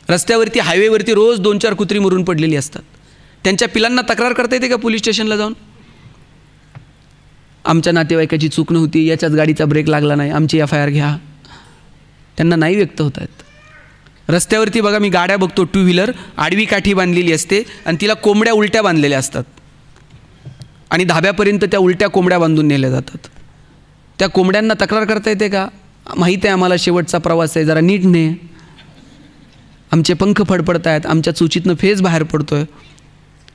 रस्त्यावरती हायवेवरती रोज 2-4 कुत्री मरून पडलेली असतात. त्यांच्या पिलांना तक्रार करता येते का पोलीस स्टेशनला जाऊन? आमच्या नातेवाईकाची चूक नव्हती, याच्याच गाडीचा ब्रेक लागला नाही, आमची FIR घ्या. त्यांना नाही व्यक्त होत आहेत. रस्त्यावरती बघा, मी गाड्या बघतो, 2 व्हीलर आडवी काठी बांधलेली असते आणि तिला कोंबड्या उलट्या बांधलेल्या असतात आणि धाब्यापर्यंत त्या उलट्या कोंबड्या बांधून नेल्या जातात. त्या कोंबड्यांना तक्रार करता येते का? माहीत आहे आम्हाला शेवटचा प्रवास आहे, जरा नीट ने, आमचे पंख फडफडत आहेत, आमच्या चुचीतनं फेस बाहेर पडतोय,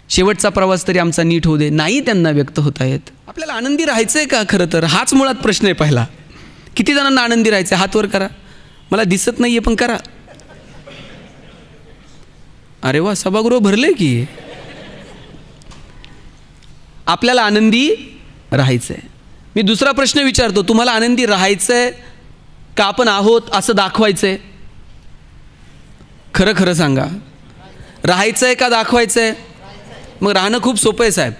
शेवटचा प्रवास तरी आमचा नीट होऊ दे. नाही त्यांना व्यक्त होत आहेत. आपल्याला आनंदी राहायचं आहे का? खरं तर हाच मुळात प्रश्न आहे पहिला. किती जणांना आनंदी राहायचं आहे? हात वर करा. मला दिसत नाही आहे पण करा. अरे वा, सभागृह भरले की. आपल्याला आनंदी राहायचं आहे. मी दुसरा प्रश्न विचारतो, तुम्हाला आनंदी राहायचं आहे का आपण आहोत असं दाखवायचं आहे? खरं खरं सांगा, राहायचं आहे का दाखवायचं आहे? मग राहणं खूप सोपं आहे साहेब.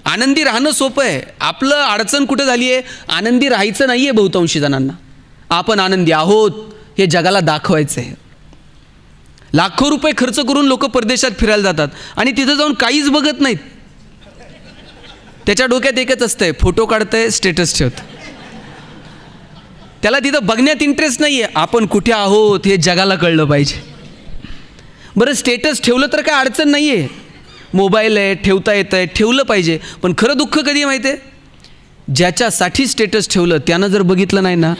आनंदी राहणं सोपं आहे. आपलं अडचण कुठं झाली आहे? आनंदी राहायचं नाही आहे बहुतांशी जणांना. आपण आनंदी आहोत हे जगाला दाखवायचं आहे. लाखो रुपये खर्च करून लोक परदेशात फिरायला जातात आणि तिथं जाऊन काहीच बघत नाहीत. त्याच्या डोक्यात एकच असतंय, फोटो काढतंय, स्टेटस ठेवतं. त्याला तिथं बघण्यात इंटरेस्ट नाही आहे. आपण कुठे आहोत हे जगाला कळलं पाहिजे. बरं, स्टेटस ठेवलं तर काय अडचण नाही आहे, मोबाईल आहे, ठेवता येतं आहे, ठेवलं पाहिजे. पण खरं दुःख कधी माहिती आहे? ज्याच्यासाठी स्टेटस ठेवलं त्यानं जर बघितलं नाही ना,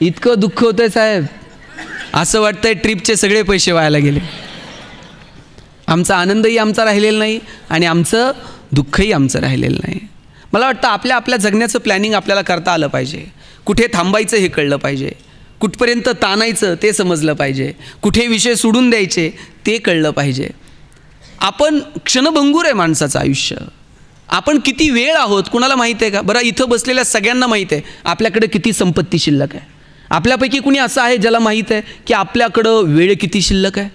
इतकं दुःख होतंय साहेब. असं वाटतंय ट्रिपचे सगळे पैसे वायाला गेले. आमचा आनंदही आमचा राहिलेला नाही आणि आमचं दुःखही आमचं राहिलेलं नाही. मला वाटतं आपल्या जगण्याचं प्लॅनिंग आपल्याला करता आलं पाहिजे. कुठे थांबायचं हे कळलं पाहिजे, कुठपर्यंत ताणायचं ते समजलं पाहिजे, कुठे विषय सोडून द्यायचे ते कळलं पाहिजे. आपण क्षणभंगूर आहे माणसाचं आयुष्य. आपण किती वेळ आहोत कुणाला माहीत आहे का? बरं, इथं बसलेल्या सगळ्यांना माहीत आहे आपल्याकडे किती संपत्ती शिल्लक आहे. आपल्यापैकी कुणी असं आहे ज्याला माहीत आहे की आपल्याकडं वेळ किती शिल्लक आहे?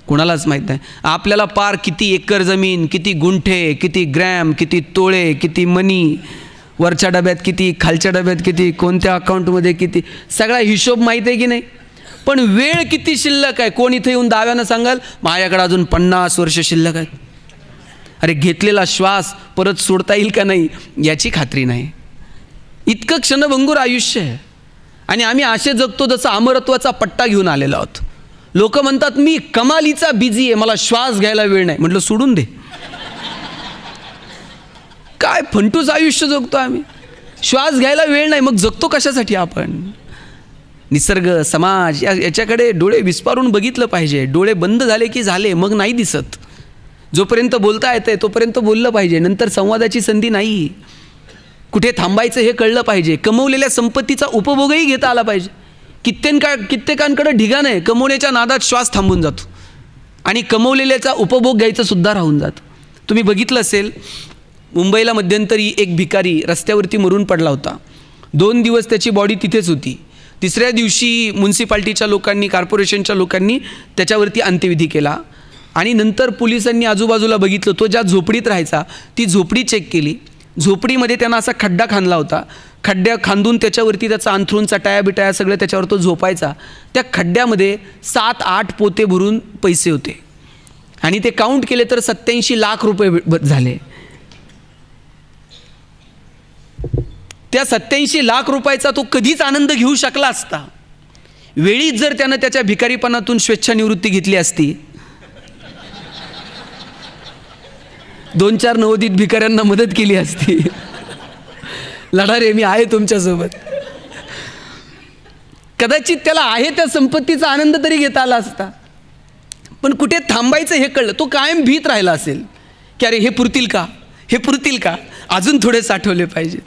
कुणालाच माहीत नाही. आपल्याला पार किती एकर जमीन, किती गुंठे, किती ग्रॅम, किती तोळे, किती मनी, वरच्या डब्यात किती, खालच्या डब्यात किती, कोणत्या अकाउंटमध्ये किती, सगळा हिशोब माहीत आहे की नाही. पण वेळ किती शिल्लक आहे? कोण इथे येऊन दाव्यानं सांगाल माझ्याकडे अजून 50 वर्ष शिल्लक आहेत? अरे, घेतलेला श्वास परत सोडता येईल का नाही याची खात्री नाही. इतकं क्षणभंगूर आयुष्य आहे आणि आम्ही असे जगतो जसं अमरत्वाचा पट्टा घेऊन आलेलो आहोत. लोक म्हणतात मी कमालीचा बिझी आहे, मला श्वास घ्यायला वेळ नाही. म्हटलं सोडून दे. काय फंटूस आयुष्य जगतो आम्ही. श्वास घ्यायला वेळ नाही, मग जगतो कशासाठी आपण? निसर्ग, समाज याच्याकडे डोळे विस्पारून बघितलं पाहिजे. डोळे बंद झाले की झाले, मग नाही दिसत. जोपर्यंत बोलता येतंय तोपर्यंत बोललं पाहिजे, नंतर संवादाची संधी नाही. कुठे थांबायचं हे कळलं पाहिजे. कमवलेल्या संपत्तीचा उपभोगही घेता आला पाहिजे. कित्येकांकडे ढिगाण आहे, कमवण्याच्या नादात श्वास थांबून जातो आणि कमवलेल्याचा उपभोग घ्यायचं सुद्धा राहून जातं. तुम्ही बघितलं असेल, मुंबईला मध्यंतरी एक भिकारी रस्त्यावरती मरून पडला होता. 2 दिवस त्याची बॉडी तिथेच होती. 3ऱ्या दिवशी म्युन्सिपाल्टीच्या लोकांनी, कॉर्पोरेशनच्या लोकांनी त्याच्यावरती अंत्यविधी केला आणि नंतर पोलिसांनी आजूबाजूला बघितलं. तो ज्या झोपडीत राहायचा ती झोपडी चेक केली. झोपडीमध्ये त्यांना असा खड्डा खांदला होता. खड्ड्या खांदून त्याच्यावरती त्याचा अंथरूण, चटाया बिटाया सगळं त्याच्यावर तो झोपायचा. त्या खड्ड्यामध्ये 7-8 पोते भरून पैसे होते आणि ते काउंट केले तर 87 लाख रुपये झाले. त्या 87 लाख रुपयाचा तो कधीच आनंद घेऊ शकला असता. वेळीच जर त्यानं त्याच्या भिकारीपणातून स्वेच्छानिवृत्ती घेतली असती, 2-4 नवोदित भिकाऱ्यांना मदत केली असती. लढा रे, मी आहे तुमच्यासोबत. कदाचित त्याला आहे त्या संपत्तीचा आनंद तरी घेता आला असता. पण कुठे थांबायचं हे कळलं. तो कायम भीत राहिला असेल की अरे हे पुरतील का, हे पुरतील का, अजून थोडे साठवले पाहिजे.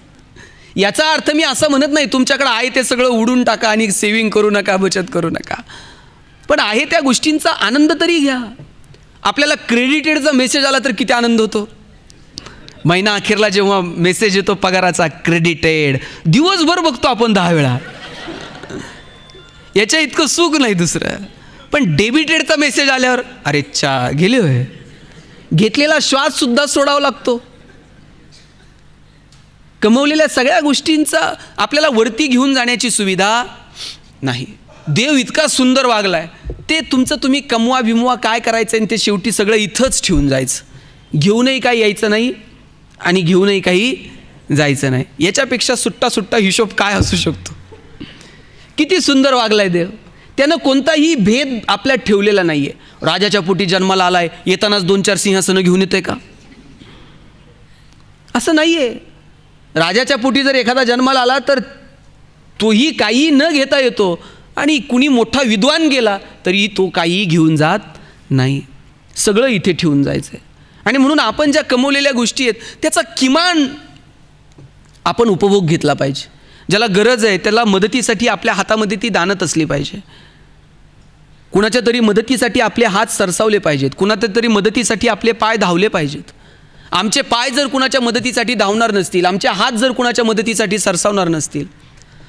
याचा अर्थ मी असं म्हणत नाही तुमच्याकडे आहे ते सगळं उडून टाका आणि सेव्हिंग करू नका, बचत करू नका. पण आहे त्या गोष्टींचा आनंद तरी घ्या. आपल्याला क्रेडिटेडचा मेसेज आला तर किती आनंद होतो. महिना अखेरला जेव्हा मेसेज येतो पगाराचा, क्रेडिटेड, दिवसभर बघतो आपण 10 वेळा. याच्या इतकं सुख नाही दुसरं. पण डेबिटेडचा मेसेज आल्यावर अरे चा गेले होय, घेतलेला श्वास सुद्धा सोडावा लागतो. कमवलेल्या सगळ्या गोष्टींचा आपल्याला वरती घेऊन जाण्याची सुविधा नाही. देव इतका सुंदर वागलाय, ते तुमचं तुम्ही कमवा बिमवा काय करायचं आणि ते शेवटी सगळं इथंच ठेवून जायचं. घेऊनही काही यायचं नाही आणि घेऊनही काही जायचं नाही. याच्यापेक्षा सुट्टा हिशोब काय असू शकतो. किती सुंदर वागलाय देव. त्यानं कोणताही भेद आपल्यात ठेवलेला नाही आहे. राजाच्या पोटी जन्माला आलाय, येतानाच 2-4 सिंहासनं घेऊन येतोय का? असं नाही आहे. राजाच्या पोटी जर एखादा जन्माला आला तर तोही काही न घेता येतो, आणि कुणी मोठा विद्वान गेला तरी तो काही घेऊन जात नाही. सगळं इथे ठेवून जायचं आहे. आणि म्हणून आपण ज्या कमवलेल्या गोष्टी आहेत त्याचा किमान आपण उपभोग घेतला पाहिजे. ज्याला गरज आहे त्याला मदतीसाठी आपल्या हातामध्ये ती दानत असली पाहिजे. कुणाच्या तरी मदतीसाठी आपले हात सरसावले पाहिजेत. कुणाच्या तरी मदतीसाठी आपले पाय धावले पाहिजेत. आमचे पाय जर कुणाच्या मदतीसाठी धावणार नसतील, आमचे हात जर कुणाच्या मदतीसाठी सरसावणार नसतील,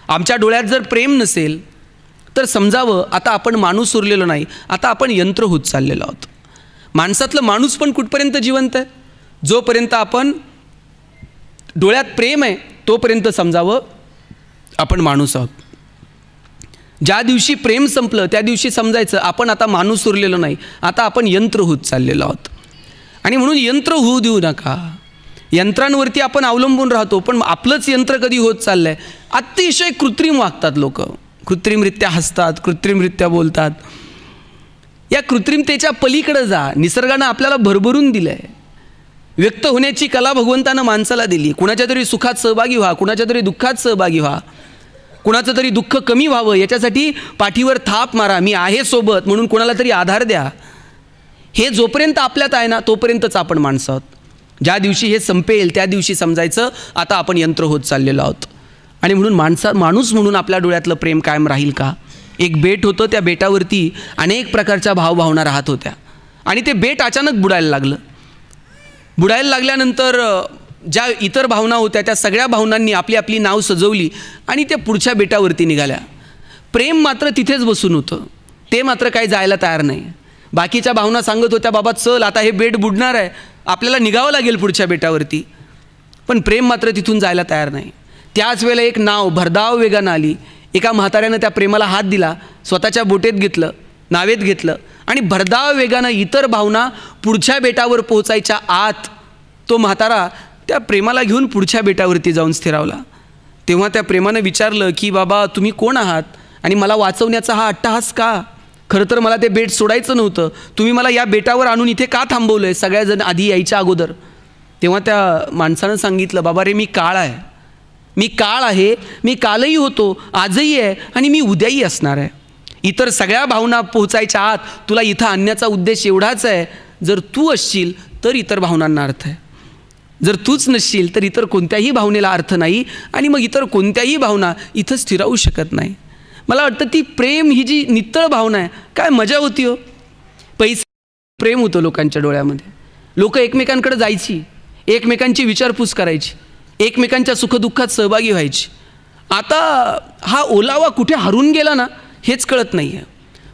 आमच्या डोळ्यात जर प्रेम नसेल, तर समजावं आता आपण माणूस उरलेलो नाही, आता आपण यंत्र होत चाललेलो आहोत. माणसातलं माणूस पण कुठपर्यंत जिवंत आहे? जोपर्यंत आपण डोळ्यात प्रेम आहे तोपर्यंत समजावं आपण माणूस आहोत. ज्या दिवशी प्रेम संपलं त्या दिवशी समजायचं आपण आता माणूस उरलेलो नाही, आता आपण यंत्र होत चाललेलो आहोत. आणि म्हणून यंत्र होऊ देऊ नका. यंत्रांवरती आपण अवलंबून राहतो, पण आपलंच यंत्र कधी होत चाललं आहे. अतिशय कृत्रिम वागतात लोक, कृत्रिमरित्या हसतात, कृत्रिमरित्या बोलतात. या कृत्रिमतेच्या पलीकडे जा. निसर्गानं आपल्याला भरभरून दिलं आहे. व्यक्त होण्याची कला भगवंतानं माणसाला दिली. कुणाच्या तरी सुखात सहभागी व्हा, कुणाच्या तरी दुःखात सहभागी व्हा, कुणाचं तरी दुःख कमी व्हावं याच्यासाठी पाठीवर थाप मारा, मी आहे सोबत म्हणून कोणाला तरी आधार द्या. हे जोपर्यंत आपल्यात आहे ना तोपर्यंतच आपण माणसं आहोत. ज्या दिवशी हे संपेल त्या दिवशी समजायचं आता आपण यंत्र होत चाललेलो आहोत. आणि म्हणून माणूस म्हणून आपल्या डोळ्यातलं प्रेम कायम राहील का? एक बेट होतं, त्या बेटावरती अनेक प्रकारच्या भावभावना राहत होत्या आणि ते बेट अचानक बुडायला लागलं. बुडायला लागल्यानंतर ज्या इतर भावना होत्या त्या सगळ्या भावनांनी आपली आपली नाव सजवली आणि त्या पुढच्या बेटावरती निघाल्या. प्रेम मात्र तिथेच बसून होतं, ते मात्र काही जायला तयार नाही. बाकीच्या भावना सांगत होत्या, बाबा चल आता हे बेट बुडणार आहे, आपल्याला निघावं लागेल पुढच्या बेटावरती. पण प्रेम मात्र तिथून जायला तयार नाही. त्याच वेळेला एक नाव भरधाव वेगानं आली. एका म्हाताऱ्यानं त्या प्रेमाला हात दिला, स्वतःच्या बोटेत घेतलं, नावेत घेतलं आणि भरधाव वेगानं इतर भावना पुढच्या बेटावर पोहोचायच्या आत तो म्हातारा त्या प्रेमाला घेऊन पुढच्या बेटावरती जाऊन स्थिरावला. तेव्हा त्या प्रेमानं विचारलं की बाबा तुम्ही कोण आहात आणि मला वाचवण्याचा हा अट्टहास का? खरं तर मला ते बेट सोडायचं नव्हतं, तुम्ही मला या बेटावर आणून इथे का थांबवलं आहे सगळ्याजण आधी यायच्या अगोदर? तेव्हा त्या माणसानं सांगितलं, बाबा रे मी काळ आहे, मी काळ आहे, मी कालही होतो, आजही आहे आणि मी उद्याही असणार आहे. इतर सगळ्या भावना पोहोचायच्या आत तुला इथं आणण्याचा उद्देश एवढाच आहे, जर तू असशील तर इतर भावनांना अर्थ आहे, जर तूच नसशील तर इतर कोणत्याही भावनेला अर्थ नाही आणि मग इतर कोणत्याही भावना इथं स्थिरावू शकत नाही. मला वाटतं ती प्रेम ही जी नित्तळ भावना आहे, काय मजा होती हो. पैसे प्रेम होतं लोकांच्या डोळ्यामध्ये. लोक एकमेकांकडे जायची, एकमेकांची विचारपूस करायची, एकमेकांच्या सुखदुःखात सहभागी व्हायची. आता हा ओलावा कुठे हरून गेला ना हेच कळत नाही आहे.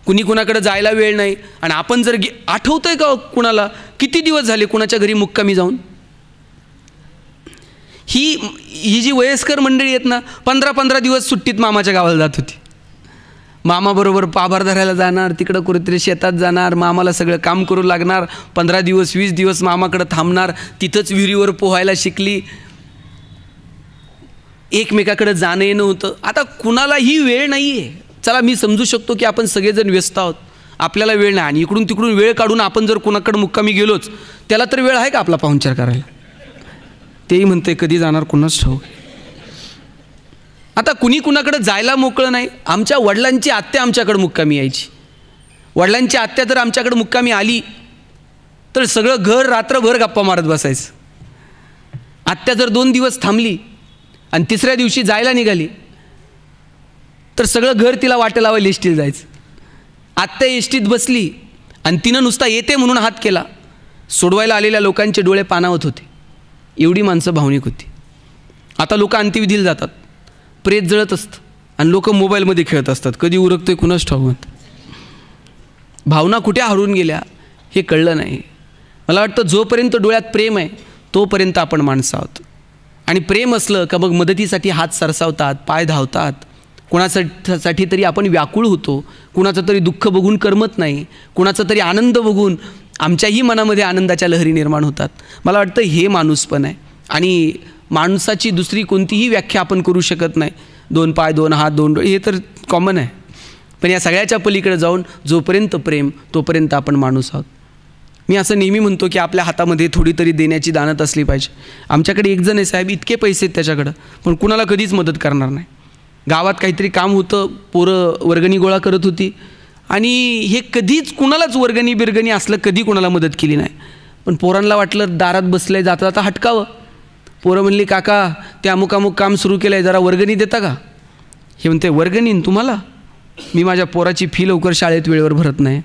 कुणी कुणाकडे जायला वेळ नाही. आणि आपण जर आठवतंय का कुणाला किती दिवस झाले कुणाच्या घरी मुक्कामी जाऊन? ही जी वयस्कर मंडळी आहेत ना 15-15 दिवस सुट्टीत मामाच्या गावाला जात होती. मामाबरोबर पाभार धरायला जाणार, तिकडं कुठेतरी शेतात जाणार, मामाला सगळं काम करू लागणार, 15 दिवस 20 दिवस मामाकडं थांबणार, तिथंच विहिरीवर पोहायला शिकली. एकमेकाकडे जाणं येणं होतं. आता कुणालाही वेळ नाही आहे. चला मी समजू शकतो की आपण सगळेजण व्यस्त आहोत, आपल्याला वेळ नाही आणि इकडून तिकडून वेळ काढून आपण जर कुणाकडे मुक्कामी गेलोच त्याला तर वेळ आहे का आपला पाहुणचार करायला? तेही म्हणते कधी जाणार कुणाच ठाऊक. आता कुणी कुणाकडे जायला मोकळं नाही. आमच्या वडिलांची आत्या आमच्याकडे मुक्कामी यायची. वडिलांची आत्या जर आमच्याकडे मुक्कामी आली तर सगळं घर रात्रभर गप्पा मारत बसायचं. आत्या जर 2 दिवस थांबली आणि तिसऱ्या दिवशी जायला निघाली तर सगळं घर तिला वाटे लावायला एसटीला जायचं. आत्या एसटीत बसली आणि तिनं नुसता येते म्हणून हात केला, सोडवायला आलेल्या लोकांचे डोळे पाणावत होते. एवढी माणसं भावनिक होती. आता लोक अंत्यविधीला जातात, प्रेत जळत असतं आणि लोक मोबाईलमध्ये खेळत असतात, कधी उरकतोय कुणाच ठाऊक. भावना कुठे हरवून गेल्या हे कळलं नाही. मला वाटतं जोपर्यंत डोळ्यात प्रेम आहे तोपर्यंत आपण माणसं आहोत. आणि प्रेम असलं का मग मदतीसाठी हात सरसावतात, पाय धावतात, कुणासाठी तरी आपण व्याकुळ होतो, कुणाचं तरी दुःख बघून करमत नाही, कुणाचा तरी आनंद बघून आमच्याही मनामध्ये आनंदाच्या लहरी निर्माण होतात. मला वाटतं हे माणूसपण आहे. आणि माणसाची दुसरी कोणतीही व्याख्या आपण करू शकत नाही. 2 पाय 2 हात 2 डोळे हे तर कॉमन आहे. पण या सगळ्याच्या पलीकडे जाऊन जोपर्यंत प्रेम तोपर्यंत आपण माणूस आहोत. मी असं नेहमी म्हणतो की आपल्या हातामध्ये थोडी तरी देण्याची दानत असली पाहिजे. आमच्याकडे एक जण आहे साहेब, इतके पैसे आहेत त्याच्याकडं, पण कुणाला कधीच मदत करणार नाही. गावात काहीतरी काम होतं, पोरं वर्गणी गोळा करत होती आणि हे कधीच कुणालाच वर्गणी बिरगणी असलं कधी कुणाला मदत केली नाही. पण पोरांना वाटलं दारात बसलं जाता जाता हटकावं. पोरं म्हणली, काका ते अमुक अमुक काम सुरू केलं आहे, जरा वर्गणी देता का? हे म्हणते, वर्गणी तुम्हाला? मी माझ्या पोराची फी लवकर शाळेत वेळेवर भरत नाही,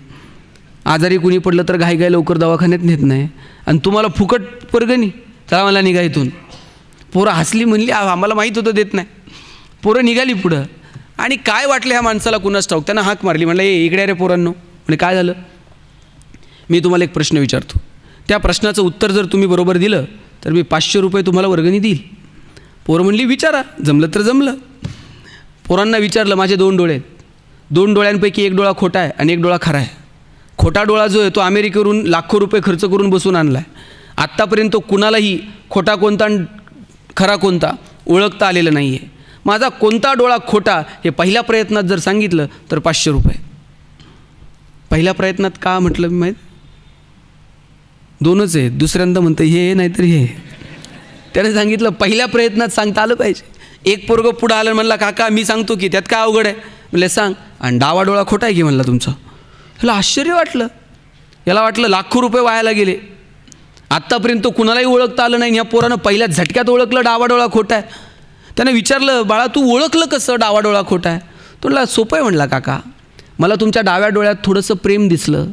आजारी कुणी पडलं तर घाई लवकर दवाखान्यात नेत नाही, आणि तुम्हाला फुकट वर्गणी? चला मला निघा इथून. पोरं हसली, म्हणली आम्हाला माहीत होतं देत नाही. पोरं निघाली पुढं. आणि काय वाटलं ह्या माणसाला कुणास ठाऊक, त्यांना हाक मारली, म्हणलं ए इकडे रे पोरांनो. म्हणजे काय झालं? मी तुम्हाला एक प्रश्न विचारतो, त्या प्रश्नाचं उत्तर जर तुम्ही बरोबर दिलं तर मी 500 रुपये तुम्हाला वर्गणी देईल. पोरं म्हणली विचारा, जमलं तर जमलं. पोरांना विचारलं, माझे 2 डोळे आहेत, 2 डोळ्यांपैकी 1 डोळा खोटा आहे आणि 1 डोळा खरा आहे. खोटा डोळा जो आहे तो अमेरिकेवरून लाखो रुपये खर्च करून बसून आणला आहे. आत्तापर्यंत कुणालाही खोटा कोणता खरा कोणता ओळखता आलेलं नाही आहे. माझा कोणता डोळा खोटा हे पहिल्या प्रयत्नात जर सांगितलं तर 500 रुपये. पहिल्या प्रयत्नात का म्हटलं मी माहीत? 2च आहे. दुसऱ्यांदा म्हणतं हे नाहीतर हे. त्याने सांगितलं पहिल्या प्रयत्नात सांगता आलं पाहिजे. एक पोरगं पुढं आलं, म्हणला काका मी सांगतो की त्यात काय अवघड आहे? म्हणले सांग. आणि डावा डोळा खोटा आहे की म्हणला तुमचा. ह्याला आश्चर्य वाटलं. याला वाटलं लाखो रुपये वायाला गेले. आत्तापर्यंत कुणालाही ओळखता आलं नाही, ह्या पोरानं पहिल्या झटक्यात ओळखलं डावा डोळा खोटा आहे. त्याने विचारलं, बाळा तू ओळखलं कसं डावा डोळा खोटा आहे? तो म्हणला सोपं आहे. म्हणला काका मला तुमच्या डाव्या डोळ्यात थोडंसं प्रेम दिसलं.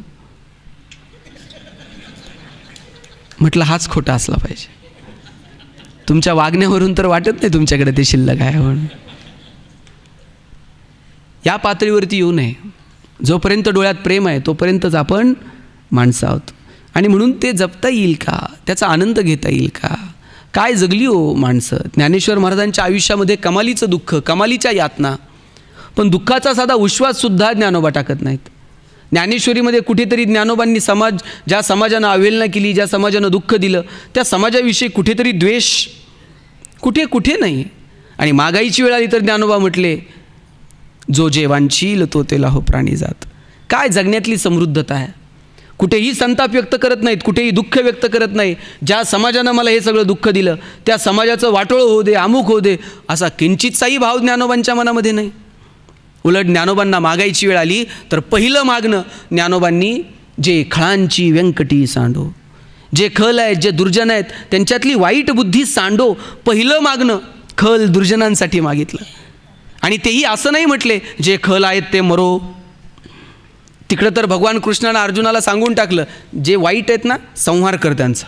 म्हटलं हाच खोटा असला पाहिजे. तुमच्या वागण्यावरून तर वाटत नाही तुमच्याकडे ते शिल्लक आहे म्हणून. या पातळीवरती येऊ नये. जोपर्यंत डोळ्यात प्रेम आहे तोपर्यंतच आपण माणसं आहोत. आणि म्हणून ते जपता येईल का, त्याचा आनंद घेता येईल का? काय जगली हो माणसं. ज्ञानेश्वर महाराजांच्या आयुष्यामध्ये कमालीचं दुःख, कमालीच्या यातना, पण दुःखाचा साधा उश्वाससुद्धा ज्ञानोबा टाकत नाहीत. ज्ञानेश्वरीमध्ये कुठेतरी ज्ञानोबांनी ज्या समाजानं अवहेलना केली, ज्या समाजानं दुःख दिलं, त्या समाजाविषयी कुठेतरी द्वेष कुठे नाही. आणि मागाईची वेळ आली तर ज्ञानोबा म्हटले, जो जेवांशील तो तेला हो प्राणी जात. काय जगण्यातली समृद्धता आहे. कुठेही संताप व्यक्त करत नाहीत, कुठेही दुःख व्यक्त करत नाही. ज्या समाजानं मला हे सगळं दुःख दिलं त्या समाजाचं वाटोळं होऊ दे, अमुक होऊ दे, असा किंचितसाही भाव ज्ञानोबांच्या मनामध्ये नाही. उलट ज्ञानोबांना मागायची वेळ आली तर पहिलं मागणं ज्ञानोबांनी, जे खळांची व्यंकटी सांडो, जे खल आहेत, जे दुर्जन आहेत त्यांच्यातली वाईट बुद्धी सांडो, पहिलं मागणं खल दुर्जनांसाठी मागितलं. आणि तेही असं नाही म्हटले जे खल आहेत ते मरो. तिकडं तर भगवान कृष्णानं अर्जुनाला सांगून टाकलं, जे वाईट आहेत ना संहार कर त्यांचा.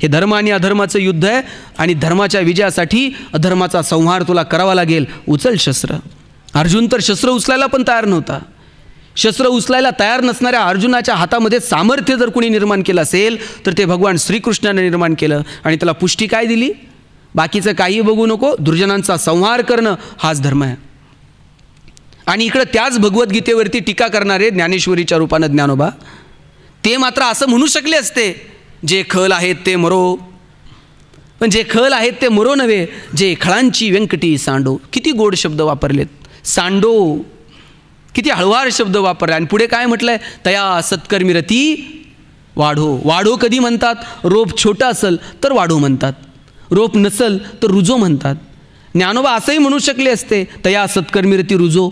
हे धर्म आणि अधर्माचं युद्ध आहे आणि धर्माच्या विजयासाठी अधर्माचा संहार तुला करावा लागेल. उचल शस्त्र. अर्जुन तर शस्त्र उचलायला पण तयार नव्हता. शस्त्र उचलायला तयार नसणाऱ्या अर्जुनाच्या हातामध्ये सामर्थ्य जर कोणी निर्माण केलं असेल तर ते भगवान श्रीकृष्णाने निर्माण केलं. आणि त्याला पुष्टी काय दिली? बाकीचं काही बघू नको, दुर्जनांचा संहार करणं हाच धर्म आहे. आणि इकडं त्याच भगवद्गीतेवरती टीका करणारे ज्ञानेश्वरीच्या रूपानं ज्ञानोबा, ते मात्र असं म्हणू शकले असते, जे खल आहेत ते मरो. पण जे खल आहेत ते मरो नव्हे, जे खळांची व्यंकटी सांडो. किती गोड शब्द वापरलेत. सांडो, किती हळवार शब्द वापरले. आणि पुढे काय म्हटलंय? तया सत्कर्मी रती वाढो. वाढो कधी म्हणतात? रोप छोटा असेल तर वाढो म्हणतात, रोप नसल तर रुजो म्हणतात. ज्ञानोबा असंही म्हणू शकले असते, तया सत्कर्मी रती रुजो.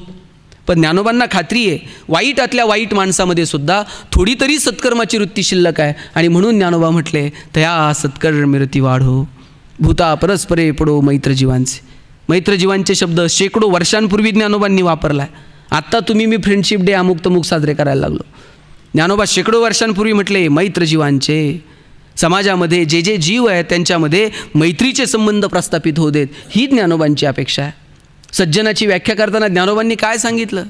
पण ज्ञानोबांना खात्री आहे वाईटातल्या वाईट माणसामध्ये सुद्धा थोडी तरी सत्कर्माची वृत्ती शिल्लक आहे. आणि म्हणून ज्ञानोबा म्हटले, तया सत्कर्मी रती वाढो. भूता परस्परे पडो मैत्रजीवांचे. मैत्रजीवांचे शब्द शेकडो वर्षांपूर्वी ज्ञानोबांनी वापरला आहे. आत्ता तुम्ही मी फ्रेंडशिप डे अमुक तमुक साजरे करायला लागलो. ज्ञानोबा शेकडो वर्षांपूर्वी म्हटले, मैत्रजीवांचे. समाजामध्ये जे जे जीव आहेत त्यांच्यामध्ये मैत्रीचे संबंध प्रस्थापित होऊ देत, ही ज्ञानोबांची अपेक्षा आहे. सज्जनाची व्याख्या करताना ज्ञानोबांनी काय सांगितलं?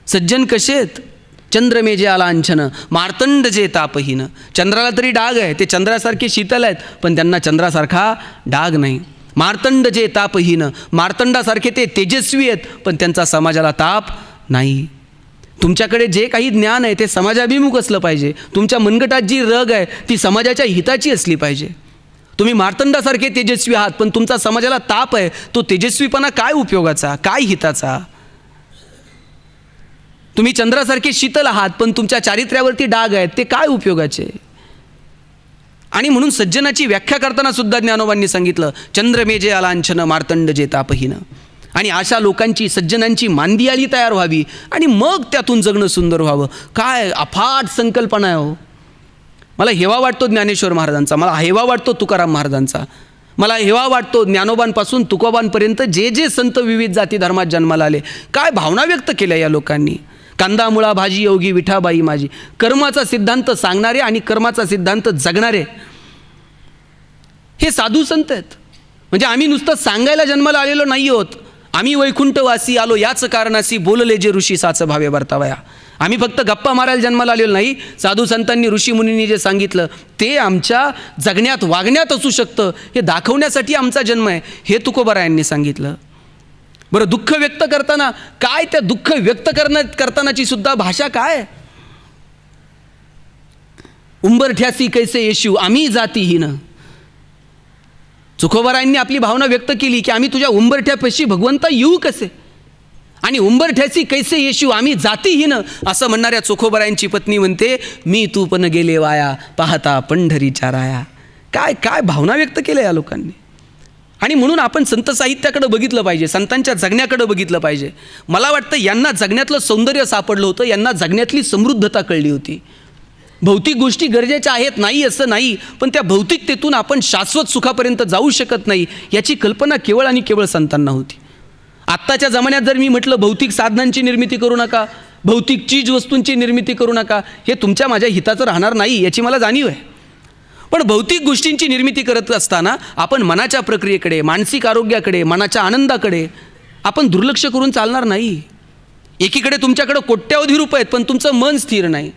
सज्जन कसे आहेत? चंद्र मे जे आलांछन मार्तंड जे तापहीन. चंद्राला तरी डाग आहे, ते चंद्रासारखे शीतल आहेत, पण त्यांना चंद्रासारखा डाग नाही. मार्तंड जे तापहीन, मार्तंडासारखे ते तेजस्वी आहेत पण त्यांचा समाजाला ताप नाही. तुमच्याकडे जे काही ज्ञान आहे ते समाजाभिमुख असलं पाहिजे. तुमच्या मनगटात जी रग आहे ती समाजाच्या हिताची असली पाहिजे. तुम्ही मार्तंडासारखे तेजस्वी आहात पण तुमचा समाजाला ताप आहे, तो तेजस्वीपणा काय उपयोगाचा, काय हिताचा? तुम्ही चंद्रासारखे शीतल आहात पण तुमच्या चारित्र्यावरती डाग आहेत, ते काय उपयोगाचे? आणि म्हणून सज्जनाची व्याख्या करताना सुद्धा ज्ञानोबांनी सांगितलं, चंद्रमेजे अलांछन मार्तंड जे तापहीन. आणि अशा लोकांची, सज्जनांची मांदियाळी तयार व्हावी आणि मग त्यातून जगणं सुंदर व्हावं. काय अफाट संकल्पना आहे हो. मला हेवा वाटतो ज्ञानेश्वर महाराजांचा, मला हेवा वाटतो तुकाराम महाराजांचा, मला हेवा वाटतो ज्ञानोबांपासून तुकोबांपर्यंत जे जे संत विविध जाती धर्मात जन्माला आले. काय भावना व्यक्त केल्या या लोकांनी. कांदा मुळा भाजी योगी विठाबाई माझी. कर्माचा सिद्धांत सांगणारे आणि कर्माचा सिद्धांत जगणारे हे साधू संत आहेत. म्हणजे आम्ही नुसतं सांगायला जन्माला आलेलो नाही आहोत. आम्ही वैकुंठवासी आलो याच कारणासी, बोलले जे ऋषी साच भावे वर्तावया. आम्ही फक्त गप्पा मारायला जन्माला आलेलो नाही. साधू संतांनी, ऋषीमुनींनी जे सांगितलं ते आमच्या जगण्यात वागण्यात असू शकतं हे दाखवण्यासाठी आमचा जन्म आहे, हे तुकोबारायांनी सांगितलं. बरं, दुःख व्यक्त करताना काय, त्या दुःख व्यक्त करतानाची सुद्धा भाषा काय? उंबरठ्यासी कैसे येशू आम्ही जातीहीन. तुकोबारायांनी आपली भावना व्यक्त केली की आम्ही तुझ्या उंबरठ्यापाशी भगवंता येऊ कसे, आणि उंबरठ्यासी कैसे येशू आम्ही जातीहीन असं म्हणणाऱ्या चोखोबरायांची पत्नी म्हणते, मी तू पण गेले वाया पाहता पंढरीच्या राया. काय काय भावना व्यक्त केल्या या लोकांनी. आणि म्हणून आपण संत साहित्याकडे बघितलं पाहिजे, संतांच्या जगण्याकडे बघितलं पाहिजे. मला वाटतं यांना जगण्यातलं सौंदर्य सापडलं होतं, यांना जगण्यातली समृद्धता कळली होती. भौतिक गोष्टी गरजेच्या आहेत नाही असं नाही, पण त्या भौतिकतेतून आपण शाश्वत सुखापर्यंत जाऊ शकत नाही याची कल्पना केवळ आणि केवळ संतांना होती. आत्ताच्या जमान्यात जर मी म्हटलं भौतिक साधनांची निर्मिती करू नका, भौतिक चीज वस्तूंची निर्मिती करू नका, हे तुमच्या माझ्या हिताचं राहणार नाही याची मला जाणीव आहे. पण भौतिक गोष्टींची निर्मिती करत असताना आपण मनाच्या प्रक्रियेकडे, मानसिक आरोग्याकडे, मनाच्या आनंदाकडे आपण दुर्लक्ष करून चालणार नाही. एकीकडे तुमच्याकडे कोट्यावधी रुपये आहेत पण तुमचं मन स्थिर नाही.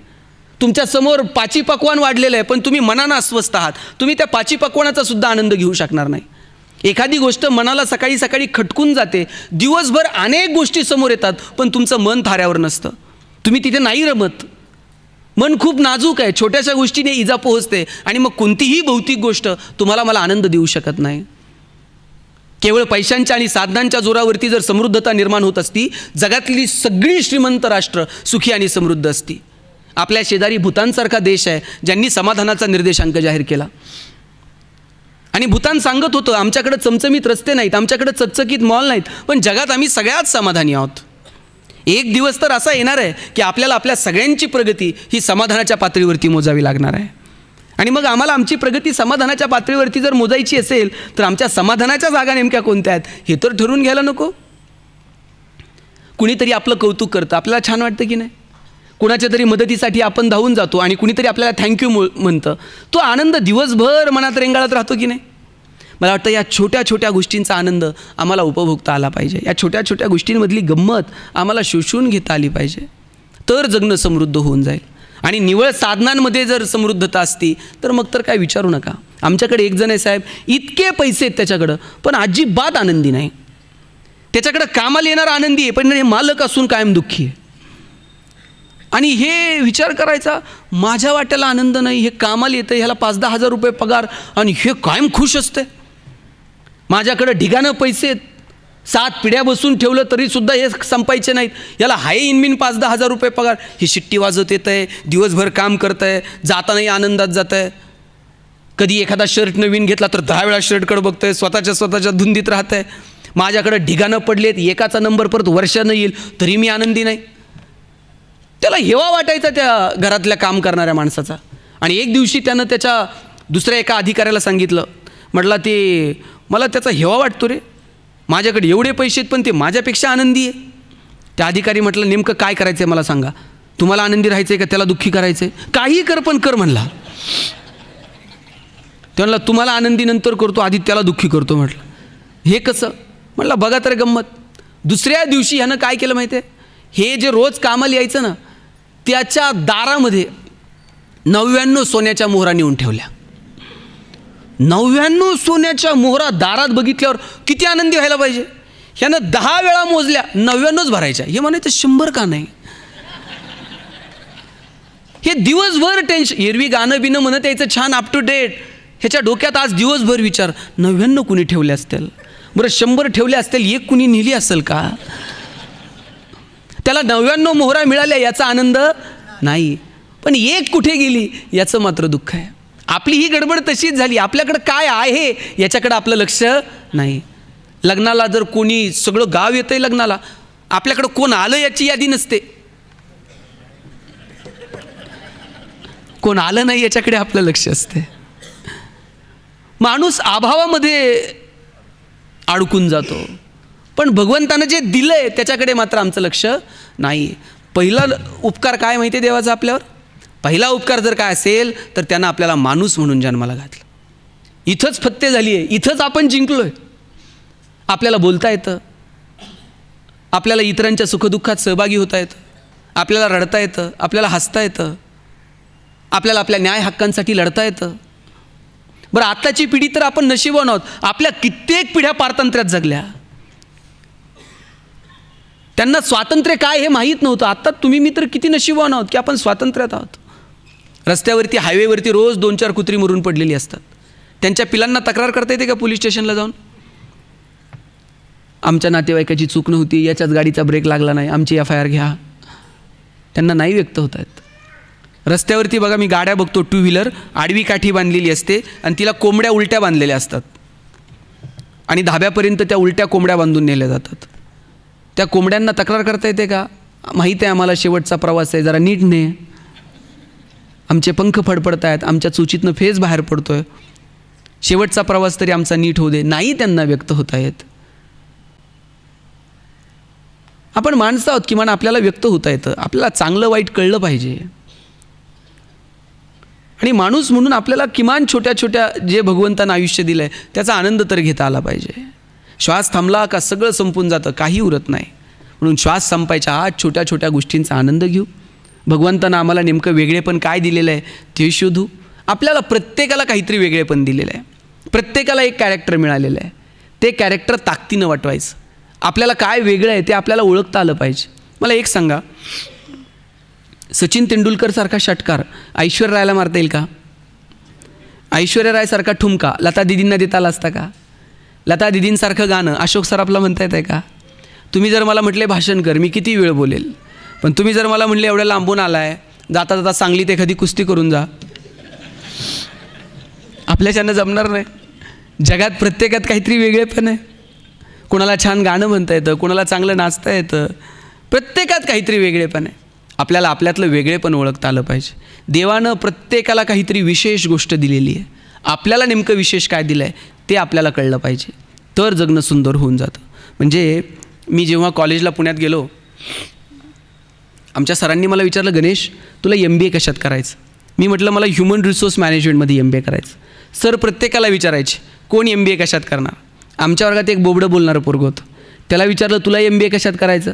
तुमच्या समोर पाची पक्वान वाढलेलं आहे पण तुम्ही मनानं अस्वस्थ आहात. तुम्ही त्या पाची पक्वानाचा सुद्धा आनंद घेऊ शकणार नाही. एखादी गोष्ट मनाला सकाळी सकाळी खटकून जाते, दिवसभर अनेक गोष्टी समोर येतात पण तुमचं मन थाऱ्यावर नसतं, तुम्ही तिथे नाही रमत. मन खूप नाजूक आहे, छोट्याशा गोष्टीने इजा पोहोचते आणि मग कोणतीही भौतिक गोष्ट तुम्हाला मला आनंद देऊ शकत नाही. केवळ पैशांच्या आणि साधनांच्या जोरावरती जर समृद्धता निर्माण होत असती, जगातली सगळी श्रीमंत राष्ट्र सुखी आणि समृद्ध असती. आपल्या शेजारी भूतानसारखा देश आहे ज्यांनी समाधानाचा निर्देशांक जाहीर केला. आणि भूतान सांगत होतं, आमच्याकडे चमचमीत रस्ते नाहीत, आमच्याकडे चकचकीत मॉल नाहीत, पण जगात आम्ही सगळ्यात समाधानी आहोत. एक दिवस तर असा येणार आहे की आपल्याला आपल्या सगळ्यांची प्रगती ही समाधानाच्या पातळीवरती मोजावी लागणार आहे. आणि मग आम्हाला आमची प्रगती समाधानाच्या पातळीवरती जर मोजायची असेल तर आमच्या समाधानाच्या जागा नेमक्या कोणत्या आहेत हे तर ठरवून घ्यायला नको. कुणीतरी आपलं कौतुक करतं, आपल्याला छान वाटतं की नाही. कुणाच्या तरी मदतीसाठी आपण धावून जातो आणि कुणीतरी आपल्याला थँक्यू म्हणतं, तो आनंद दिवसभर मनात रेंगाळत राहतो की नाही. मला वाटतं या छोट्या छोट्या गोष्टींचा आनंद आम्हाला उपभोगता आला पाहिजे. या छोट्या छोट्या गोष्टींमधली गंमत आम्हाला शोषून घेता आली पाहिजे, तर जगणं समृद्ध होऊन जाईल. आणि निवळ साधनांमध्ये जर समृद्धता असती तर मग तर काय विचारू नका. आमच्याकडे एक जण आहे साहेब, इतके पैसे आहेत त्याच्याकडं पण अजिबात आनंदी नाही. त्याच्याकडं कामाला येणारा आनंदी आहे पण हे मालक असून कायम दुःखी आहे. आणि हे विचार करायचा, माझ्या वाट्याला आनंद नाही, हे कामाला येतं, ह्याला 5-10 हजार रुपये पगार आणि हे कायम खुश असते. माझ्याकडं ढिगानं पैसे आहेत, 7 पिढ्या बसून ठेवलं तरीसुद्धा हे संपायचे नाहीत. याला हाय इनमिन 5-10 हजार रुपये पगार, ही शिट्टी वाजवत येत आहे, दिवसभर काम करत आहे, जातानाही आनंदात जात आहे. कधी एखादा शर्ट नवीन घेतला तर 10 वेळा शर्टकडे बघतं आहे, स्वतःच्या धुंदीत राहत आहे. माझ्याकडं ढिगानं पडलेत, एकाचा नंबर परत वर्षानं येईल तरी मी आनंदी नाही. त्याला हेवा वाटायचा त्या घरातल्या काम करणाऱ्या माणसाचा. आणि एक दिवशी त्यानं त्याच्या दुसऱ्या एका अधिकाऱ्याला सांगितलं, म्हटलं ते मला त्याचा हेवा वाटतो रे, माझ्याकडे एवढे पैसे आहेत पण ते माझ्यापेक्षा आनंदी आहे. त्या अधिकारी म्हटलं, नेमकं काय करायचं आहे मला सांगा, तुम्हाला आनंदी राहायचं आहे का त्याला दुःखी करायचं आहे, काही कर पण कर म्हणला. ते म्हणला तुम्हाला आनंदी नंतर करतो, आधी त्याला दुःखी करतो. म्हटलं हे कसं? म्हटलं बघा तर गंमत. दुसऱ्या दिवशी ह्यानं काय केलं माहिती आहे, हे जे रोज कामाला यायचं ना त्याच्या दारामध्ये 99 सोन्याच्या मोहरा नेऊन ठेवल्या. 99 सोन्याच्या मोहरा दारात बघितल्यावर किती आनंदी व्हायला पाहिजे. ह्यानं 10 वेळा मोजल्या 99च भरायच्या. हे म्हणायचं 100 का नाही. हे दिवसभर टेन्शन. एरवी गाणं बिनं म्हणत यायचं छान अप टू डेट. ह्याच्या डोक्यात आज दिवसभर विचार 99 कुणी ठेवले असतील. बरं 100 ठेवले असतील, एक कुणी नेली असेल का. त्याला 99 मोहरा मिळाल्या याचा आनंद नाही, पण एक कुठे गेली याचं मात्र दुःख आहे. आपली ही गडबड तशीच झाली. आपल्याकडं काय आहे याच्याकडं आपलं लक्ष नाही. लग्नाला जर कोणी सगळं गाव येतंय लग्नाला, आपल्याकडं कोण आलं याची यादी नसते. कोण आलं नाही याच्याकडे आपलं लक्ष असते. माणूस अभावामध्ये अडकून जातो, पण भगवंतानं जे दिलंय त्याच्याकडे मात्र आमचं लक्ष नाही. पहिला उपकार काय माहिती आहे देवाचा आपल्यावर. पहिला उपकार जर काय असेल तर त्यानं आपल्याला माणूस म्हणून जन्माला घातलं. इथंच फत्ते झाली आहे, इथंच आपण जिंकलोय. आपल्याला बोलता येतं, आपल्याला इतरांच्या सुखदुःखात सहभागी होता येतं, आपल्याला रडता येतं, आपल्याला हसता येतं, आपल्याला आपल्या न्याय हक्कांसाठी लढता येतं. बरं आत्ताची पिढी तर आपण नशिबवान आहोत. आपल्या कित्येक पिढ्या पारतंत्र्यात जगल्या, त्यांना स्वातंत्र्य काय हे माहीत नव्हतं. आत्ता तुम्ही मी तर किती नशिबवान आहोत की आपण स्वातंत्र्यात आहोत. रस्त्यावरती हायवेवरती रोज 2-4 कुत्री मरून पडलेली असतात. त्यांच्या पिलांना तक्रार करता येते का पोलीस स्टेशनला जाऊन. आमच्या नातेवाईकाची चूक नव्हती, याच्याच गाडीचा ब्रेक लागला नाही, आमची FIR घ्या. त्यांना नाही व्यक्त होत आहेत. रस्त्यावरती बघा मी गाड्या बघतो, 2 व्हीलर आडवी काठी बांधलेली असते आणि तिला कोंबड्या उलट्या बांधलेल्या असतात आणि धाब्यापर्यंत त्या उलट्या कोंबड्या बांधून नेल्या जातात. त्या कोंबड्यांना तक्रार करता येते का. माहीत आहे आम्हाला शेवटचा प्रवास आहे, जरा नीट ने. आमचे पंख फडफडत आहेत, आमच्या चुचीतनं फेस बाहेर पडतोय, शेवटचा प्रवास तरी आमचा नीट होऊ दे. नाही त्यांना व्यक्त होता येत. आपण माणसं आहोत, किमान आपल्याला व्यक्त होता येतं. आपल्याला चांगलं वाईट कळलं पाहिजे. आणि माणूस म्हणून आपल्याला किमान छोट्या छोट्या जे भगवंतानं आयुष्य दिलं आहे त्याचा आनंद तर घेता आला पाहिजे. श्वास थांबला का सगळं संपून जातं, काही उरत नाही. म्हणून श्वास संपायच्या आत छोट्या छोट्या गोष्टींचा आनंद घेऊ. भगवंतानं आम्हाला नेमकं वेगळेपण काय दिलेलं आहे ते शोधू. आपल्याला प्रत्येकाला काहीतरी वेगळेपण दिलेलं आहे. प्रत्येकाला एक कॅरेक्टर मिळालेलं आहे. ते कॅरेक्टर ताकदीनं वाटवायचं. आपल्याला काय वेगळं आहे ते आपल्याला ओळखता आलं पाहिजे. मला एक सांगा, सचिन तेंडुलकर सारखा षटकार ऐश्वर्या रायला मारता येईल का. ऐश्वर्या रायसारखा ठुमका लता दिदींना देता आला असता का. लता दिदींसारखं गाणं अशोक सराफला म्हणता येत आहे का. तुम्ही जर मला म्हटले भाषण कर, मी किती वेळ बोलेल. पण तुम्ही जर मला म्हटले एवढ्या लांबून आला आहे, जाता जाता सांगलीत एखादी कुस्ती करून जा, आपल्याच्यानं जमणार नाही. जगात प्रत्येकात काहीतरी वेगळेपण आहे. कोणाला छान गाणं म्हणता येतं, कोणाला चांगलं नाचता येतं, प्रत्येकात काहीतरी वेगळेपण आहे. आपल्याला आपल्यातलं वेगळेपण ओळखता आलं पाहिजे. देवानं प्रत्येकाला काहीतरी विशेष गोष्ट दिलेली आहे. आपल्याला नेमकं विशेष काय दिलं आहे ते आपल्याला कळलं पाहिजे, तर जगणं सुंदर होऊन जातं. म्हणजे मी जेव्हा कॉलेजला पुण्यात गेलो, आमच्या सरांनी मला विचारलं, गणेश तुला MBA कशात करायचं. मी म्हटलं मला ह्युमन रिसोर्स मॅनेजमेंटमध्ये MBA करायचं. सर प्रत्येकाला विचारायचे कोण MBA कशात करणार. आमच्या वर्गात एक बोबडं बोलणारं पोरगं होतं. त्याला विचारलं तुला MBA कशात करायचं.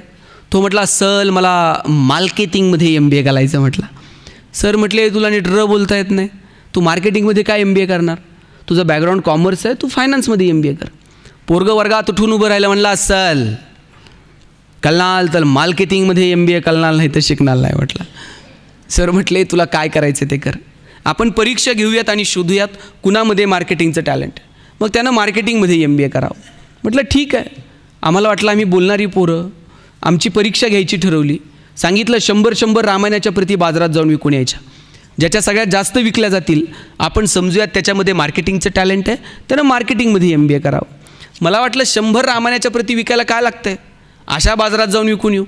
तो म्हटला सर मला मार्केटिंगमध्ये MBA घालायचं. म्हटलं सर म्हटले तुला नीट बोलता येत नाही, तू मार्केटिंगमध्ये काय MBA करणार. तुझं बॅकग्राऊंड कॉमर्स आहे, तू फायनान्समध्ये MBA कर. पोरगं वर्गात उठून उभं राहिलं, म्हणला असल कळणार तर मार्केटिंगमध्ये MBA कळणार नाही तर शिकणार नाही. म्हटलं सर म्हटले तुला काय करायचं ते कर. आपण परीक्षा घेऊयात आणि शोधूयात कुणामध्ये मार्केटिंगचं टॅलेंट. मग त्यानं मार्केटिंगमध्ये MBA करावं. म्हटलं ठीक आहे. आम्हाला वाटलं आम्ही बोलणारी पोरं. आमची परीक्षा घ्यायची ठरवली. सांगितलं 100 रामायणाच्या प्रती बाजारात जाऊन विकून यायच्या. ज्याच्या सगळ्यात जास्त विकल्या जातील आपण समजूयात त्याच्यामध्ये मार्केटिंगचं टॅलेंट आहे, त्यानं मार्केटिंगमध्ये MBA करावं. मला वाटलं 100 रामायणाच्या प्रती विकायला काय लागतं आहे, अशा बाजारात जाऊन विकून येऊ.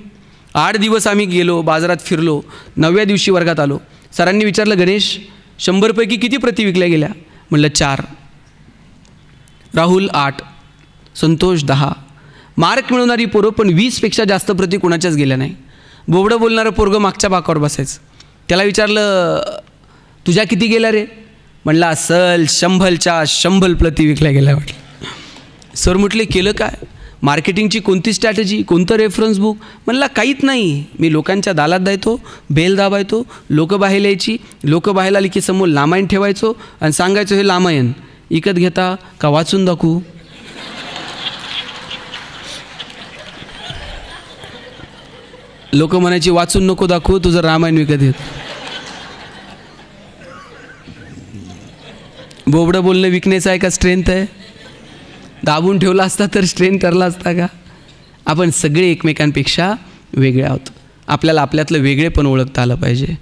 8 दिवस आम्ही गेलो, बाजारात फिरलो. 9व्या दिवशी वर्गात आलो. सरांनी विचारलं गणेश 100 पैकी किती प्रती विकल्या गेल्या. म्हटलं 4. राहुल 8, संतोष 10. मार्क मिळवणारी पोरं पण 20पेक्षा जास्त प्रती कुणाच्याच गेल्या नाही. बोबडं बोलणारं पोरगं मागच्या बाकावर बसायचं. त्याला विचारलं तुझ्या किती गेल्या रे. म्हणला असल 100च्या 100 प्रती विकल्या गेल्या. म्हटलं सर म्हटले केलं काय, मार्केटिंगची कोणती स्ट्रॅटेजी, कोणतं रेफरन्स बुक. म्हणला काहीच नाही, मी लोकांच्या दालात द्यायचो, बेल दाबायचो, लोकं बाहेर यायची, लोकं बाहेर आली की समोर लामायण ठेवायचो आणि सांगायचो हे लामायण, विकत घेता का वाचून दाखवू? लोक म्हणायची वाचून नको दाखवू, तुझं रामायण विकत घेत. बोबडं बोलणं विकनेस आहे का स्ट्रेंथ आहे? दाबून ठेवला असता तर स्ट्रेंथ ठरला असता का? आपण सगळे एकमेकांपेक्षा वेगळे आहोत. आपल्याला आपल्यातलं वेगळेपण ओळखता आलं पाहिजे.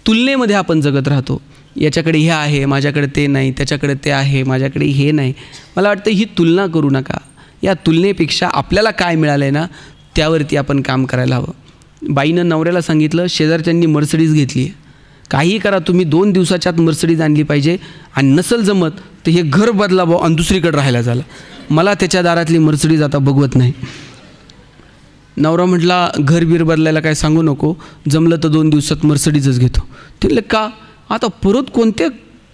तुलनेमध्ये आपण जगत राहतो. याच्याकडे हे आहे, माझ्याकडे ते नाही, त्याच्याकडे ते आहे, माझ्याकडे हे नाही. मला वाटतं ही तुलना करू नका. या तुलनेपेक्षा आपल्याला काय मिळालं आहे ना, त्यावरती आपण काम करायला हवं. बाईनं नवऱ्याला सांगितलं, शेजारच्यांनी मर्सिडीज घेतली आहे, काही करा तुम्ही 2 दिवसाच्या आत मर्सिडीज आणली पाहिजे, आणि नसल जमत तर हे घर बदला भाऊ आणि दुसरीकडे राहायला झालं, मला त्याच्या दारातली मर्सिडीज आता बघवत नाही. नवरा म्हटला, घर बीर बदलायला काय सांगू नको, जमलं तर 2 दिवसात मर्सिडीजच घेतो. ते म्हणले का? आता परत कोणत्या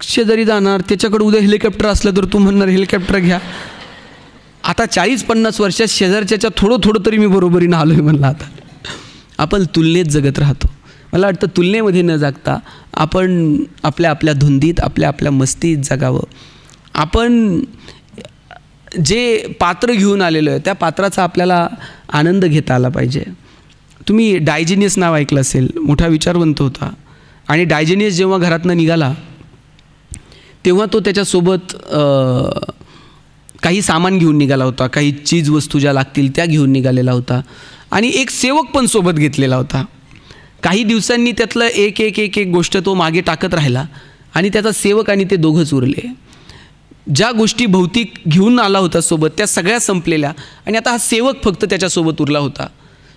शेजारी जाणार, त्याच्याकडे उद्या हेलिकॉप्टर असलं तर तू म्हणणार हेलिकॉप्टर घ्या. आता 40-50 वर्षात शेजारच्याच्या थोडं तरी मी बरोबरीनं आलो आहे म्हणलं. आता आपण तुलनेत जगत राहतो. मला वाटतं तुलनेमध्ये न जगता आपण आपल्या आपल्या धुंदीत, आपल्या आपल्या मस्तीत जगावं. आपण जे पात्र घेऊन आलेलो आहे त्या पात्राचा आपल्याला आनंद घेता आला पाहिजे. तुम्ही डायजेनियस नाव ऐकलं असेल, मोठा विचारवंत होता. आणि डायजेनियस जेव्हा घरातनं निघाला तेव्हा तो त्याच्यासोबत काही सामान घेऊन निघाला होता, काही चीज वस्तू ज्या लागतील त्या घेऊन निघालेला होता, आणि एक सेवक पण सोबत घेतलेला होता. काही दिवसांनी त्यातलं एक गोष्ट तो मागे टाकत राहिला आणि त्याचा सेवक आणि ते दोघंच उरले. ज्या गोष्टी भौतिक घेऊन आला होता सोबत त्या सगळ्या संपलेल्या, आणि आता हा सेवक फक्त त्याच्यासोबत उरला होता.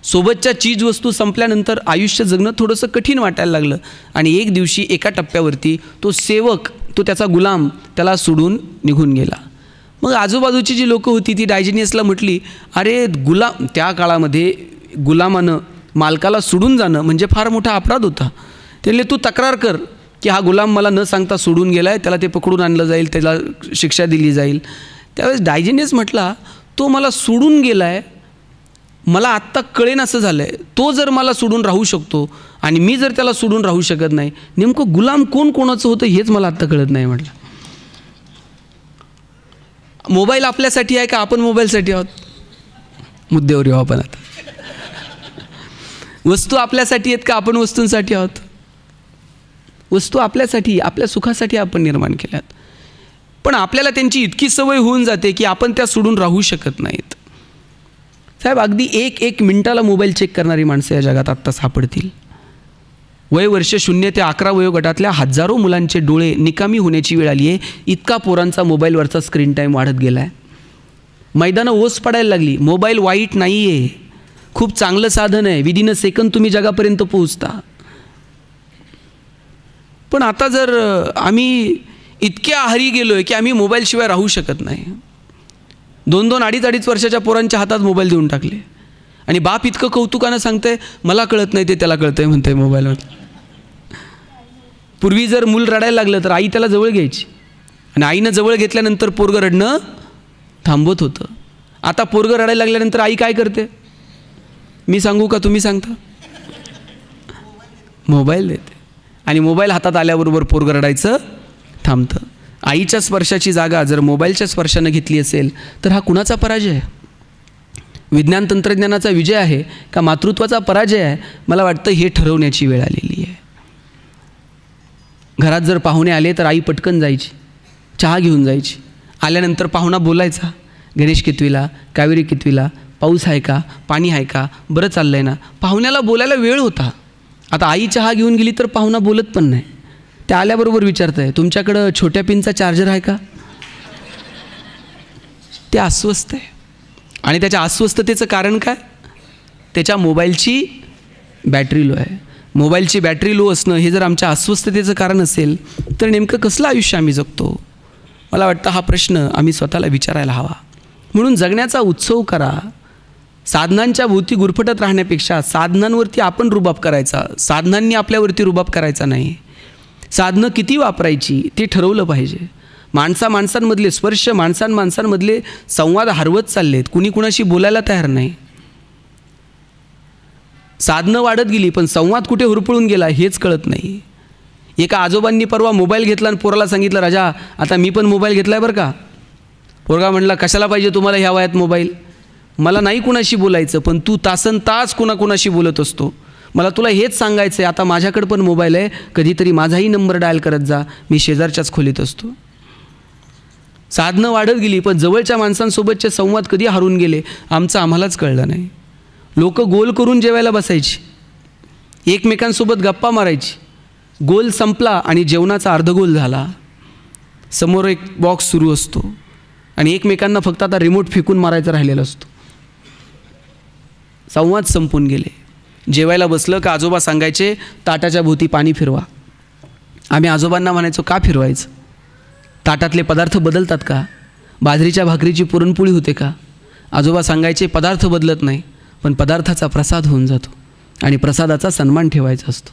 सोबतच्या चीज वस्तू संपल्यानंतर आयुष्य जगणं थोडंसं कठीण वाटायला लागलं, आणि एक दिवशी एका टप्प्यावरती तो सेवक, तो त्याचा गुलाम, त्याला सोडून निघून गेला. मग आजूबाजूची जी लोकं होती ती डायजेनियसला म्हटली, अरे गुलाम, त्या काळामध्ये गुलामानं मालकाला सोडून जाणं म्हणजे फार मोठा अपराध होता. त्याला तू तक्रार कर की हा गुलाम मला न सांगता सोडून गेला आहे, त्याला ते पकडून आणलं जाईल, त्याला शिक्षा दिली जाईल. त्यावेळेस डायजेनियस म्हटला, तो मला सोडून गेला आहे, मला आत्ता कळेन असं झालं आहे. तो जर मला सोडून राहू शकतो आणि मी जर त्याला सोडून राहू शकत नाही, नेमकं गुलाम कोण कोणाचं होतं हेच मला आत्ता कळत नाही म्हटलं. मोबाईल आपल्यासाठी आहे का आपण मोबाईलसाठी आहोत? मुद्द्यावर येऊ आपण आता. वस्तू आपल्यासाठी आहेत का आपण वस्तूंसाठी आहोत? वस्तू आपल्यासाठी, आपल्या सुखासाठी आपण निर्माण केल्यात, पण आपल्याला त्यांची इतकी सवय होऊन जाते की आपण त्या सोडून राहू शकत नाहीत. साहेब, अगदी एक मिनिटाला मोबाईल चेक करणारी माणसं या जगात आत्ता सापडतील. वर्ष 0 ते 11 वयोगटातल्या हजारो मुलांचे डोळे निकामी होण्याची वेळ आली आहे. इतका पोरांचा मोबाईलवरचा स्क्रीन टाईम वाढत गेला आहे. मैदानं ओस पडायला लागली. मोबाईल वाईट नाही आहे, खूप चांगलं साधन आहे. विदिन अ सेकंद तुम्ही जगापर्यंत पोहोचता. पण आता जर आम्ही इतक्या आहारी गेलो आहे की आम्ही मोबाईलशिवाय राहू शकत नाही. 2-2, 2.5 वर्षाच्या पोरांच्या हातात मोबाईल देऊन टाकले, आणि बाप इतकं कौतुकानं सांगतंय, मला कळत नाही ते त्याला कळतंय म्हणतंय मोबाईलवर. पूर्वी जर मूल रडायला लागलं तर आई त्याला जवळ घ्यायची, आणि आईनं जवळ घेतल्यानंतर पोरगं रडणं थांबत होतं. आता पोरगं रडायला लागल्यानंतर आई काय करते? मी सांगू का तुम्ही सांगता? मोबाईल देते, आणि मोबाईल हातात आल्याबरोबर पोरगं रडायचं थांबतं. आईच्या स्पर्शाची जागा जर मोबाईलच्या स्पर्शानं घेतली असेल तर हा कुणाचा पराजय आहे? विज्ञान तंत्रज्ञानाचा विजय आहे का मातृत्वाचा पराजय आहे? मला वाटतं हे ठरवण्याची वेळ आलेली आहे. घरात जर पाहुणे आले तर आई पटकन जायची, चहा घेऊन जायची. आल्यानंतर पाहुणा बोलायचा, गणेश कितवीला, कावेरी कितवीला, पाऊस आहे का, पाणी आहे का, बरं चाललं आहे ना. पाहुण्याला बोलायला वेळ होता. आता आई चहा घेऊन गेली तर पाहुणा बोलत पण नाही. त्या आल्याबरोबर विचारत आहे, तुमच्याकडं छोट्या पिनचा चार्जर आहे का? ते अस्वस्थ आहे, आणि त्याच्या अस्वस्थतेचं कारण काय? त्याच्या मोबाईलची बॅटरी लो आहे. मोबाईलची बॅटरी लो असणं हे जर आमच्या अस्वस्थतेचं कारण असेल तर नेमकं कसलं आयुष्य आम्ही जगतो? मला वाटतं हा प्रश्न आम्ही स्वतःला विचारायला हवा. म्हणून जगण्याचा उत्सव करा. साधनांच्या भोवती गुरफटत राहण्यापेक्षा साधनांवरती आपण रुबाब करायचा, साधनांनी आपल्यावरती रुबाब करायचा नाही. साधनं किती वापरायची ते ठरवलं पाहिजे. माणसांमधले स्पर्श, माणसांमधले संवाद हरवत चाललेत. कुणी कुणाशी बोलायला तयार नाही. साधनं वाढत गेली पण संवाद कुठे हुरपळून गेला हेच कळत नाही. एका आजोबांनी परवा मोबाईल घेतला आणि पोराला सांगितलं, राजा आता मी पण मोबाईल घेतला आहे बरं का. पोरगा म्हटला, कशाला पाहिजे तुम्हाला ह्या वयात मोबाईल? मला नाही कुणाशी बोलायचं, पण तू तासन तास कुणाशी बोलत असतो. मला तुला हेच सांगायचं आहे, आता माझ्याकडे पण मोबाईल आहे, कधीतरी माझाही नंबर डायल करत जा, मी शेजारच्याच खोलीत असतो. साधनं वाढत गेली, पण जवळच्या माणसांसोबतचे संवाद कधी हरून गेले आमचं आम्हालाच कळलं नाही. लोक गोल करून जेवायला बसायची, एकमेकांसोबत गप्पा मारायची. गोल संपला आणि जेवणाचा अर्धगोल झाला. समोर एक बॉक्स सुरू असतो आणि एकमेकांना फक्त आता रिमोट फेकून मारायचा राहिलेला असतो. संवाद संपून गेले. जेवायला बसलं का आजोबा सांगायचे, ताटाच्या भोवती पाणी फिरवा. आम्ही आजोबांना म्हणायचो, का फिरवायचं? ताटातले पदार्थ बदलतात का? बाजरीच्या भाकरीची पुरणपोळी होते का? आजोबा सांगायचे, पदार्थ बदलत नाही, पण पदार्थाचा प्रसाद होऊन जातो आणि प्रसादाचा सन्मान ठेवायचा असतो.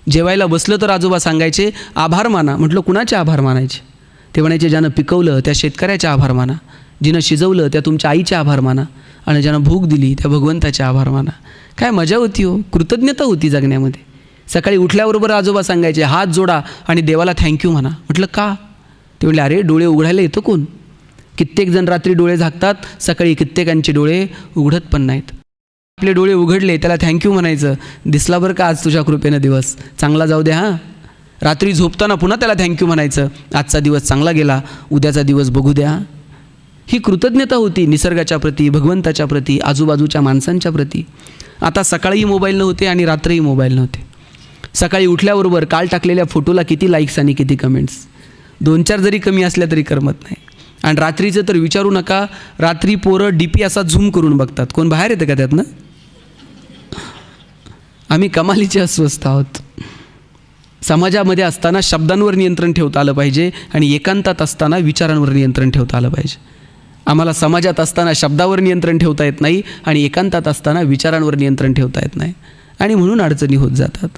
जेवायला बसलं तर आजोबा सांगायचे, आभार माना. म्हटलं, कुणाचे आभार मानायचे? ते म्हणायचे, ज्यानं पिकवलं त्या शेतकऱ्याचे आभार माना, जिनं शिजवलं त्या तुमच्या आईचे आभार माना, आणि ज्यानं भूक दिली त्या भगवंताचे आभार माना. काय मजा होती हो, कृतज्ञता होती जगण्यामध्ये. सकाळी उठल्याबरोबर आजोबा सांगायचे, हात जोडा आणि देवाला थँक्यू म्हणा. म्हटलं, का? ते म्हटले, अरे डोळे उघडायला येतं कोण? कित्येक जण रात्री डोळे झाकतात, सकाळी कित्येकांचे डोळे उघडत पण नाहीत. आपले डोळे उघडले त्याला थँक्यू म्हणायचं, दिसला बरं का आज तुझ्या कृपेनं दिवस, चांगला जाऊ द्या. हां, रात्री झोपताना पुन्हा त्याला थँक्यू म्हणायचं, आजचा दिवस चांगला गेला, उद्याचा दिवस बघू द्या. ही कृतज्ञता होती निसर्गाच्या प्रती, भगवंताच्या प्रती, आजूबाजूच्या माणसांच्या प्रती. आता सकाळीही मोबाईल नव्हते आणि रात्रीही मोबाईल नव्हते. सकाळी उठल्याबरोबर काल टाकलेल्या फोटोला किती लाईक्स आणि किती कमेंट्स, 2-4 जरी कमी असल्या तरी करमत नाही. आणि रात्रीचं तर विचारू नका, रात्री पोरं DP असा झूम करून बघतात, कोण बाहेर येतं का त्यातनं? आम्ही कमालीचे अस्वस्थ आहोत. समाजामध्ये असताना शब्दांवर नियंत्रण ठेवता आलं पाहिजे आणि एकांतात असताना विचारांवर नियंत्रण ठेवता आलं पाहिजे. आम्हाला समाजात असताना शब्दावर नियंत्रण ठेवता येत नाही आणि एकांतात असताना विचारांवर नियंत्रण ठेवता येत नाही, आणि म्हणून अडचणी होत जातात.